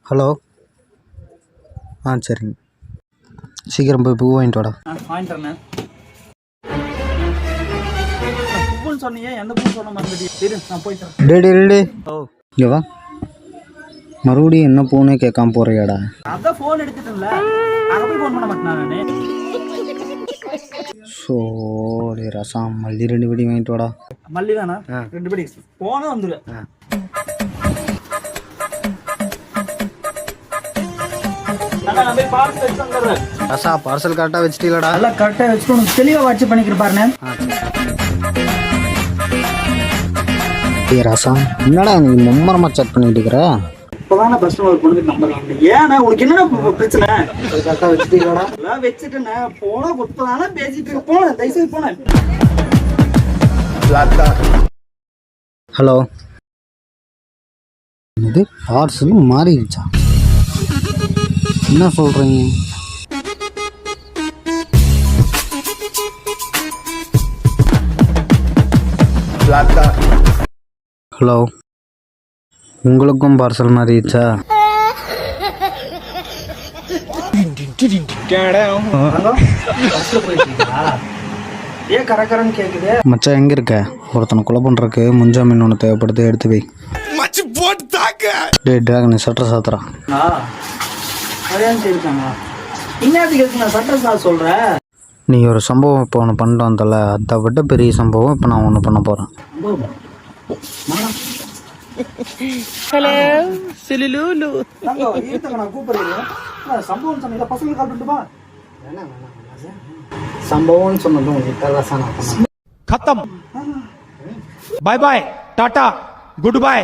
Hello. சரிங்க, சீக்கிரம் போய் பூ வாங்கிட்டு வாடா. வாங்கிட்டு வரேன். பூன்னு சொன்னீங்க, எந்த பூ சொன்ன மாதிரி நான் போயிட்டேன். டே இங்கே வா. மறுபடியும் என்ன பூனே கேட்காம போறியாடா? அதான் ஃபோன் எடுத்துட்டேன்ல, அங்கே போய் ஃபோன் பண்ண மாட்டேன் நான். சோடி ரசம் மல்லி 2 படி வாங்கிட்டு வாடா. மல்லி தானா? 2 படி போனா வந்துரு. ரசா பார்சல் கரெக்டாக வச்சுட்டீங்களாடா? நல்லா கரெக்டாக வச்சுட்டு உனக்கு தெளிவாக வாட்ஸ்அப் பண்ணிக்கிறேன் பாருண்ணே. ரசா என்னடா நீ மும்மரமாக செக் பண்ணிட்டு இருக்கிற? இப்போதானே ஃபர்ஸ்ட் ஒரு பொண்ணுக்கு நம்பர் வாங்கினேன். ஏன்னா உனக்கு என்னென்ன பிரச்சனை? கரெக்டாக வச்சுட்டீங்களாடா? எல்லாம் வச்சுட்டேண்ணே. போனா இப்போதானே பேசிட்டு போனேன். தயவுசெய்து போனேன். ஹலோ. இது பார்சல் மாறிடுச்சா? என்ன சொல்கிறீங்க? ஹலோ, உங்களுக்கும் பார்சல் மாறிடுச்சா? ஏன் கரகரன்னு கேக்குது? மச்சான் எங்கே இருக்க? ஒருத்தனை கொலை பண்ணுறக்கு முன்ஜாமீன் ஒன்று தேவைப்படுது, எடுத்து வை. டே டிராகன் சட்டர் சாத்துறா. நீ ஒரு சம்பவம் இப்போ ஒன்று பண்ணிட்டு வந்தல, அதை விட பெரிய சம்பவம் இப்போ நான் ஒன்று பண்ண போகிறேன். ஹலோ சிலுலூலு. சம்பவம்னு சொன்னதும் खत्म. Bye bye tata good bye.